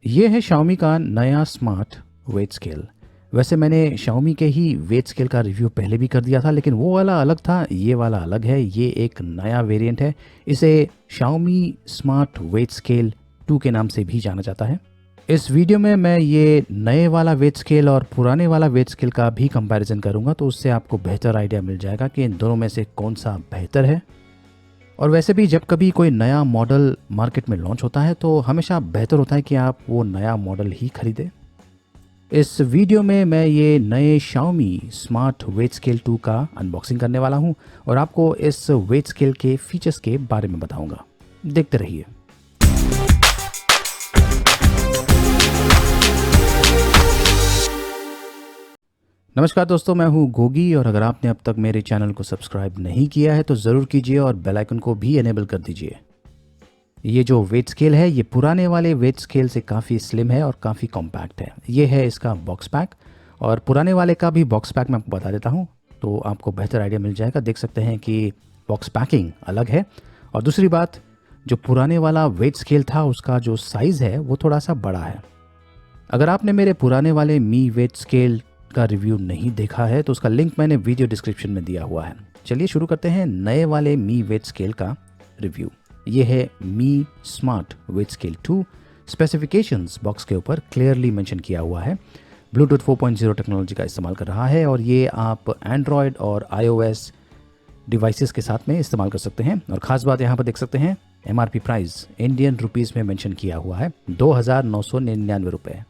ये है Xiaomi का नया स्मार्ट वेट स्केल। वैसे मैंने Xiaomi के ही वेट स्केल का रिव्यू पहले भी कर दिया था, लेकिन वो वाला अलग था, ये वाला अलग है। ये एक नया वेरिएंट है। इसे Xiaomi स्मार्ट वेट स्केल 2 के नाम से भी जाना जाता है। इस वीडियो में मैं ये नए वाला वेट स्केल और पुराने वाला वेट स्केल का भी कंपैरिजन करूंगा, तो उससे आपको बेहतर आइडिया मिल जाएगा कि इन दोनों में से कौन सा बेहतर है। और वैसे भी जब कभी कोई नया मॉडल मार्केट में लॉन्च होता है तो हमेशा बेहतर होता है कि आप वो नया मॉडल ही खरीदें। इस वीडियो में मैं ये नए Xiaomi स्मार्ट वेट स्केल 2 का अनबॉक्सिंग करने वाला हूँ और आपको इस वेट स्केल के फीचर्स के बारे में बताऊंगा। देखते रहिए। नमस्कार दोस्तों, मैं हूँ गोगी और अगर आपने अब तक मेरे चैनल को सब्सक्राइब नहीं किया है तो ज़रूर कीजिए और बेल आइकन को भी इनेबल कर दीजिए। ये जो वेट स्केल है ये पुराने वाले वेट स्केल से काफ़ी स्लिम है और काफ़ी कॉम्पैक्ट है। ये है इसका बॉक्स पैक और पुराने वाले का भी बॉक्स पैक मैं आपको बता देता हूँ तो आपको बेहतर आइडिया मिल जाएगा। देख सकते हैं कि बॉक्स पैकिंग अलग है। और दूसरी बात, जो पुराने वाला वेट स्केल था उसका जो साइज़ है वो थोड़ा सा बड़ा है। अगर आपने मेरे पुराने वाले मी वेट स्केल का रिव्यू नहीं देखा है तो उसका लिंक मैंने वीडियो डिस्क्रिप्शन में दिया हुआ है। चलिए शुरू करते हैं नए वाले मी वेट स्केल का रिव्यू। ये है Mi smart weight scale 2। Specifications box के ऊपर क्लियरली मेंशन किया हुआ है। ब्लूटूथ 4.0 टेक्नोलॉजी का इस्तेमाल कर रहा है और ये आप एंड्रॉयड और iOS डिवाइसेस के साथ में इस्तेमाल कर सकते हैं। और ख़ास बात यहाँ पर देख सकते हैं, MRP प्राइस इंडियन रुपीज़ में मेंशन किया हुआ है 2,999 रुपये।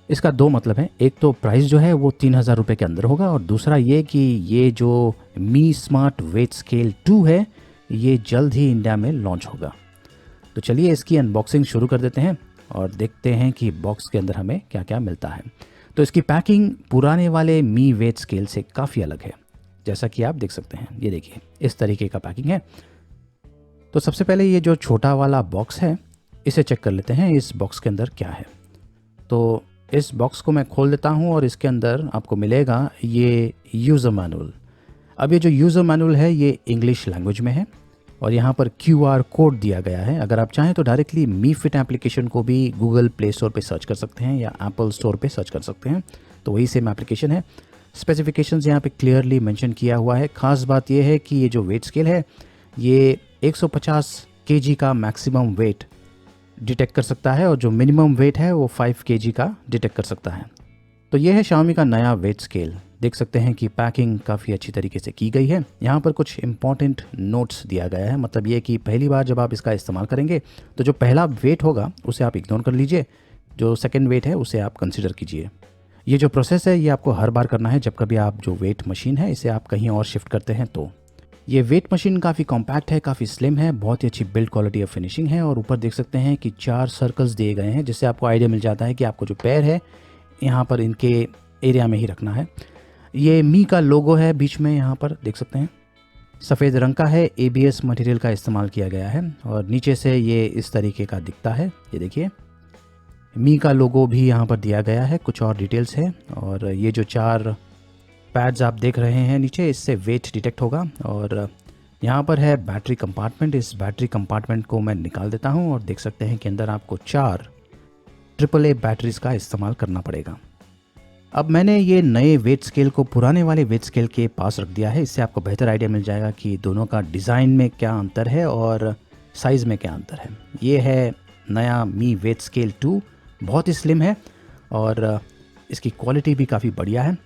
इसका दो मतलब है, एक तो प्राइस जो है वो 3,000 रुपये के अंदर होगा और दूसरा ये कि ये जो मी स्मार्ट वेट स्केल 2 है ये जल्द ही इंडिया में लॉन्च होगा। तो चलिए इसकी अनबॉक्सिंग शुरू कर देते हैं और देखते हैं कि बॉक्स के अंदर हमें क्या क्या मिलता है। तो इसकी पैकिंग पुराने वाले मी वेट स्केल से काफ़ी अलग है, जैसा कि आप देख सकते हैं। ये देखिए इस तरीके का पैकिंग है। तो सबसे पहले ये जो छोटा वाला बॉक्स है इसे चेक कर लेते हैं, इस बॉक्स के अंदर क्या है। तो इस बॉक्स को मैं खोल देता हूँ और इसके अंदर आपको मिलेगा ये यूज़र मैनुअल। अब ये जो यूज़र मैनुअल है ये इंग्लिश लैंग्वेज में है और यहाँ पर QR कोड दिया गया है। अगर आप चाहें तो डायरेक्टली मी फिट एप्लीकेशन को भी गूगल प्ले स्टोर पे सर्च कर सकते हैं या एप्पल स्टोर पे सर्च कर सकते हैं, तो वही सेम एप्लीकेशन है। स्पेसिफिकेशंस यहाँ पे क्लियरली मेंशन किया हुआ है। ख़ास बात यह है कि ये जो वेट स्केल है ये 150 kg का मैक्सिमम वेट डिटेक्ट कर सकता है और जो मिनिमम वेट है वो 5 kg का डिटेक्ट कर सकता है। तो ये है Xiaomi का नया वेट स्केल। देख सकते हैं कि पैकिंग काफ़ी अच्छी तरीके से की गई है। यहाँ पर कुछ इंपॉर्टेंट नोट्स दिया गया है, मतलब ये कि पहली बार जब आप इसका इस्तेमाल करेंगे तो जो पहला वेट होगा उसे आप इग्नोर कर लीजिए, जो सेकंड वेट है उसे आप कंसिडर कीजिए। ये जो प्रोसेस है ये आपको हर बार करना है जब कभी आप जो वेट मशीन है इसे आप कहीं और शिफ्ट करते हैं। तो ये वेट मशीन काफ़ी कॉम्पैक्ट है, काफ़ी स्लिम है, बहुत ही अच्छी बिल्ड क्वालिटी ऑफ फिनिशिंग है। और ऊपर देख सकते हैं कि 4 सर्कल्स दिए गए हैं जिससे आपको आइडिया मिल जाता है कि आपको जो पैर है यहाँ पर इनके एरिया में ही रखना है। ये मी का लोगो है बीच में, यहाँ पर देख सकते हैं सफ़ेद रंग का है, ABS मटेरियल का इस्तेमाल किया गया है और नीचे से ये इस तरीके का दिखता है। ये देखिए मी का लोगो भी यहाँ पर दिया गया है, कुछ और डिटेल्स है। और ये जो 4 पैड्स आप देख रहे हैं नीचे, इससे वेट डिटेक्ट होगा। और यहाँ पर है बैटरी कंपार्टमेंट। इस बैटरी कंपार्टमेंट को मैं निकाल देता हूँ और देख सकते हैं कि अंदर आपको 4 AAA बैटरीज का इस्तेमाल करना पड़ेगा। अब मैंने ये नए वेट स्केल को पुराने वाले वेट स्केल के पास रख दिया है, इससे आपको बेहतर आइडिया मिल जाएगा कि दोनों का डिज़ाइन में क्या अंतर है और साइज़ में क्या अंतर है। ये है नया मी वेट स्केल 2, बहुत ही स्लिम है और इसकी क्वालिटी भी काफ़ी बढ़िया है।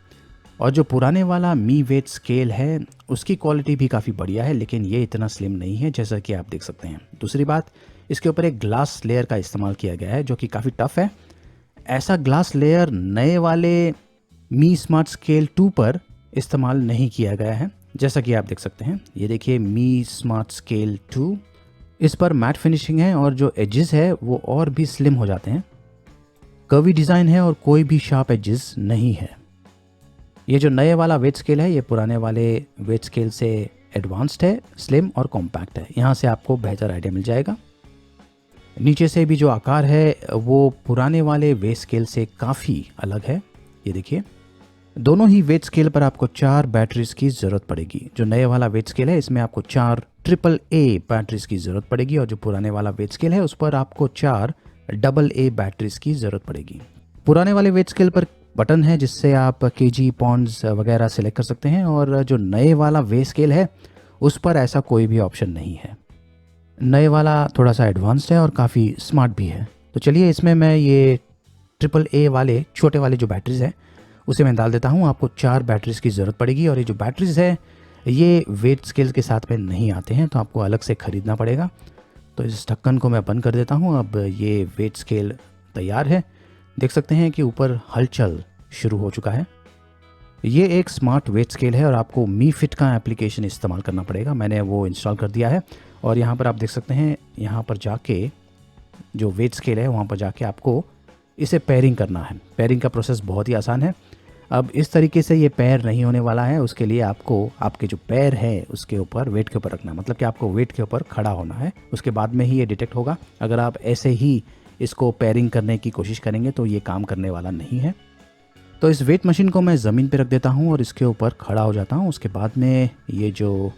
और जो पुराने वाला मी वेट स्केल है उसकी क्वालिटी भी काफ़ी बढ़िया है, लेकिन ये इतना स्लिम नहीं है जैसा कि आप देख सकते हैं। दूसरी बात, इसके ऊपर एक ग्लास लेयर का इस्तेमाल किया गया है जो कि काफ़ी टफ़ है। ऐसा ग्लास लेयर नए वाले मी स्मार्ट स्केल 2 पर इस्तेमाल नहीं किया गया है, जैसा कि आप देख सकते हैं। ये देखिए मी स्मार्ट स्केल 2, इस पर मैट फिनिशिंग है और जो एजेस है वो और भी स्लिम हो जाते हैं। कर्वी डिज़ाइन है और कोई भी शार्प एजेस नहीं है। ये जो नए वाला वेट स्केल है ये पुराने वाले वेट स्केल से एडवांस्ड है, स्लिम और कॉम्पैक्ट है। यहाँ से आपको बेहतर आइडिया मिल जाएगा। नीचे से भी जो आकार है वो पुराने वाले वेट स्केल से काफ़ी अलग है। ये देखिए दोनों ही वेट स्केल पर आपको 4 बैटरीज की ज़रूरत पड़ेगी। जो नए वाला वेट स्केल है इसमें आपको 4 AAA बैटरीज की ज़रूरत पड़ेगी और जो पुराने वाला वेट स्केल है उस पर आपको 4 AA बैटरीज की ज़रूरत पड़ेगी। पुराने वाले वेट स्केल पर बटन है जिससे आप केजी पॉन्ड्स वगैरह सिलेक्ट कर सकते हैं, और जो नए वाला वेट स्केल है उस पर ऐसा कोई भी ऑप्शन नहीं है। नए वाला थोड़ा सा एडवांस्ड है और काफ़ी स्मार्ट भी है। तो चलिए इसमें मैं ये AA वाले छोटे वाले जो बैटरीज है उसे मैं डाल देता हूँ। आपको 4 बैटरीज की ज़रूरत पड़ेगी, और ये जो बैटरीज है ये वेट स्केल के साथ में नहीं आते हैं, तो आपको अलग से ख़रीदना पड़ेगा। तो इस ढक्कन को मैं बंद कर देता हूँ। अब ये वेट स्केल तैयार है। देख सकते हैं कि ऊपर हलचल शुरू हो चुका है। ये एक स्मार्ट वेट स्केल है और आपको मी फिट का एप्लीकेशन इस्तेमाल करना पड़ेगा। मैंने वो इंस्टॉल कर दिया है, और यहाँ पर आप देख सकते हैं, यहाँ पर जाके जो वेट स्केल है वहाँ पर जाके आपको इसे पेयरिंग करना है। पेयरिंग का प्रोसेस बहुत ही आसान है। अब इस तरीके से ये पैर नहीं होने वाला है, उसके लिए आपको आपके जो पैर है उसके ऊपर, वेट के ऊपर रखना है, मतलब कि आपको वेट के ऊपर खड़ा होना है, उसके बाद में ही ये डिटेक्ट होगा। अगर आप ऐसे ही इसको पेयरिंग करने की कोशिश करेंगे तो ये काम करने वाला नहीं है। तो इस वेट मशीन को मैं ज़मीन पर रख देता हूँ और इसके ऊपर खड़ा हो जाता हूँ। उसके बाद में ये जो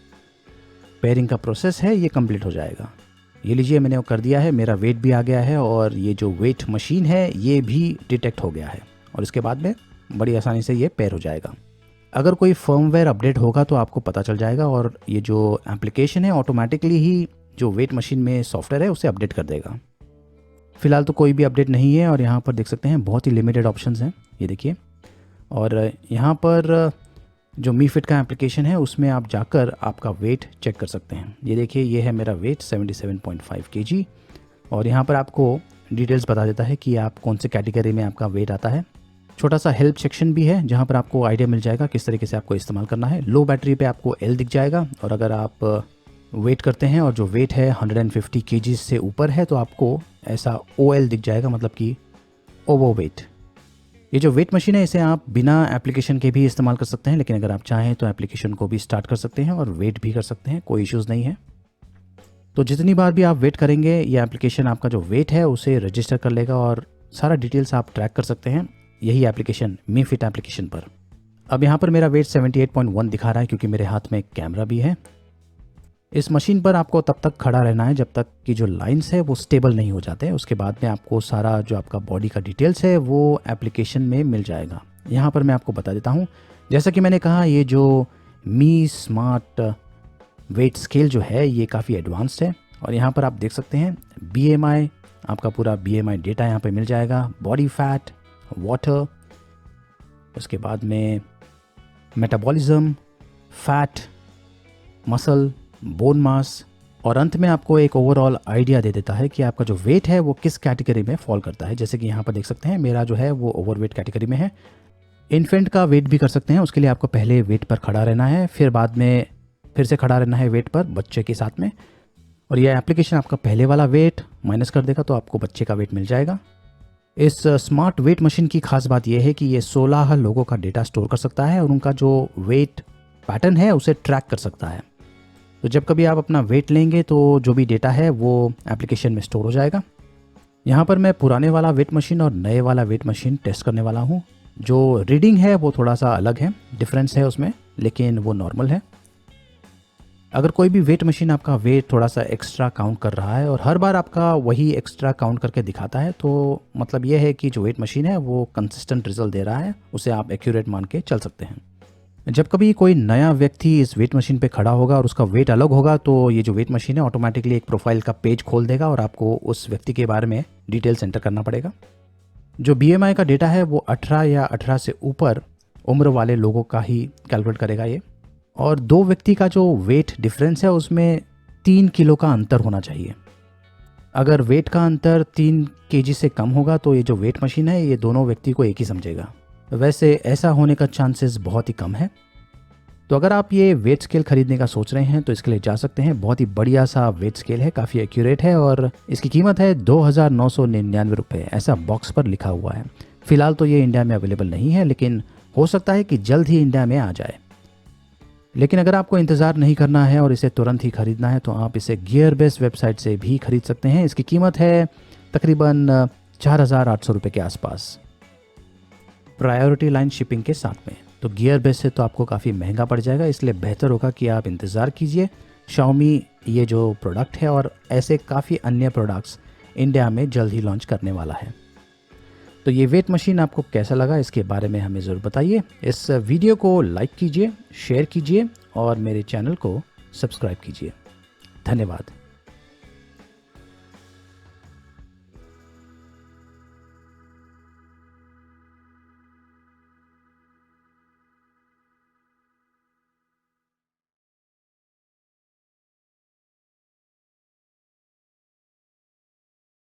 पेयरिंग का प्रोसेस है ये कंप्लीट हो जाएगा। ये लीजिए, मैंने वो कर दिया है, मेरा वेट भी आ गया है और ये जो वेट मशीन है ये भी डिटेक्ट हो गया है, और इसके बाद में बड़ी आसानी से ये पेयर हो जाएगा। अगर कोई फर्मवेयर अपडेट होगा तो आपको पता चल जाएगा, और ये जो एप्लीकेशन है ऑटोमेटिकली ही जो वेट मशीन में सॉफ्टवेयर है उसे अपडेट कर देगा। फिलहाल तो कोई भी अपडेट नहीं है, और यहाँ पर देख सकते हैं बहुत ही लिमिटेड ऑप्शंस हैं, ये देखिए। और यहाँ पर जो मी फिट का एप्लीकेशन है उसमें आप जाकर आपका वेट चेक कर सकते हैं। ये देखिए, ये है मेरा वेट 77.5 kg, और यहाँ पर आपको डिटेल्स बता देता है कि आप कौन से कैटेगरी में आपका वेट आता है। छोटा सा हेल्प सेक्शन भी है जहाँ पर आपको आइडिया मिल जाएगा किस तरीके से आपको इस्तेमाल करना है। लो बैटरी पे आपको L दिख जाएगा, और अगर आप वेट करते हैं और जो वेट है 150 kg से ऊपर है तो आपको ऐसा OL दिख जाएगा, मतलब कि ओवर वेट। ये जो वेट मशीन है इसे आप बिना एप्लीकेशन के भी इस्तेमाल कर सकते हैं, लेकिन अगर आप चाहें तो एप्लीकेशन को भी स्टार्ट कर सकते हैं और वेट भी कर सकते हैं, कोई इश्यूज़ नहीं है। तो जितनी बार भी आप वेट करेंगे ये एप्लीकेशन आपका जो वेट है उसे रजिस्टर कर लेगा, और सारा डिटेल्स आप ट्रैक कर सकते हैं यही एप्लीकेशन, मी फिट एप्लीकेशन पर। अब यहाँ पर मेरा वेट 78.1 दिखा रहा है क्योंकि मेरे हाथ में कैमरा भी है। इस मशीन पर आपको तब तक खड़ा रहना है जब तक कि जो लाइंस है वो स्टेबल नहीं हो जाते। उसके बाद में आपको सारा जो आपका बॉडी का डिटेल्स है वो एप्लीकेशन में मिल जाएगा। यहाँ पर मैं आपको बता देता हूँ, जैसा कि मैंने कहा ये जो मी स्मार्ट वेट स्केल जो है ये काफ़ी एडवांस्ड है, और यहाँ पर आप देख सकते हैं BMI, आपका पूरा BMI डेटा यहाँ पर मिल जाएगा, बॉडी फैट, वाटर, उसके बाद में metabolism, fat, muscle, bone mass, और अंत में आपको एक ओवरऑल आइडिया दे देता है कि आपका जो वेट है वो किस कैटेगरी में फॉल करता है। जैसे कि यहाँ पर देख सकते हैं मेरा जो है वो ओवरवेट कैटेगरी में है। इन्फेंट का वेट भी कर सकते हैं, उसके लिए आपको पहले वेट पर खड़ा रहना है, फिर बाद में फिर से खड़ा रहना है वेट पर बच्चे के साथ में, और यह एप्लीकेशन आपका पहले वाला वेट माइनस कर देगा तो आपको बच्चे का वेट मिल जाएगा। इस स्मार्ट वेट मशीन की खास बात यह है कि ये 16 लोगों का डेटा स्टोर कर सकता है और उनका जो वेट पैटर्न है उसे ट्रैक कर सकता है। तो जब कभी आप अपना वेट लेंगे तो जो भी डेटा है वो एप्लीकेशन में स्टोर हो जाएगा। यहाँ पर मैं पुराने वाला वेट मशीन और नए वाला वेट मशीन टेस्ट करने वाला हूँ। जो रीडिंग है वो थोड़ा सा अलग है, डिफरेंस है उसमें, लेकिन वो नॉर्मल है। अगर कोई भी वेट मशीन आपका वेट थोड़ा सा एक्स्ट्रा काउंट कर रहा है और हर बार आपका वही एक्स्ट्रा काउंट करके दिखाता है तो मतलब ये है कि जो वेट मशीन है वो कंसिस्टेंट रिजल्ट दे रहा है, उसे आप एक्यूरेट मान के चल सकते हैं। जब कभी कोई नया व्यक्ति इस वेट मशीन पे खड़ा होगा और उसका वेट अलग होगा तो ये जो वेट मशीन है ऑटोमेटिकली एक प्रोफाइल का पेज खोल देगा और आपको उस व्यक्ति के बारे में डिटेल्स एंटर करना पड़ेगा। जो BMI का डेटा है वो 18 या 18 से ऊपर उम्र वाले लोगों का ही कैलकुलेट करेगा ये, और दो व्यक्ति का जो वेट डिफरेंस है उसमें 3 किलो का अंतर होना चाहिए। अगर वेट का अंतर 3 kg से कम होगा तो ये जो वेट मशीन है ये दोनों व्यक्ति को एक ही समझेगा। वैसे ऐसा होने का चांसेस बहुत ही कम है। तो अगर आप ये वेट स्केल खरीदने का सोच रहे हैं तो इसके लिए जा सकते हैं। बहुत ही बढ़िया सा वेट स्केल है, काफ़ी एक्यूरेट है और इसकी कीमत है 2,999 रुपये, ऐसा बॉक्स पर लिखा हुआ है। फिलहाल तो ये इंडिया में अवेलेबल नहीं है, लेकिन हो सकता है कि जल्द ही इंडिया में आ जाए। लेकिन अगर आपको इंतज़ार नहीं करना है और इसे तुरंत ही खरीदना है तो आप इसे गियरबेस वेबसाइट से भी खरीद सकते हैं। इसकी कीमत है तकरीबन 4,800 रुपये के आसपास, प्रायोरिटी लाइन शिपिंग के साथ में। तो गियरबेस से तो आपको काफ़ी महंगा पड़ जाएगा, इसलिए बेहतर होगा कि आप इंतज़ार कीजिए। Xiaomi ये जो प्रोडक्ट है और ऐसे काफ़ी अन्य प्रोडक्ट्स इंडिया में जल्द ही लॉन्च करने वाला है। तो ये वेट मशीन आपको कैसा लगा, इसके बारे में हमें ज़रूर बताइए। इस वीडियो को लाइक कीजिए, शेयर कीजिए और मेरे चैनल को सब्सक्राइब कीजिए। धन्यवाद।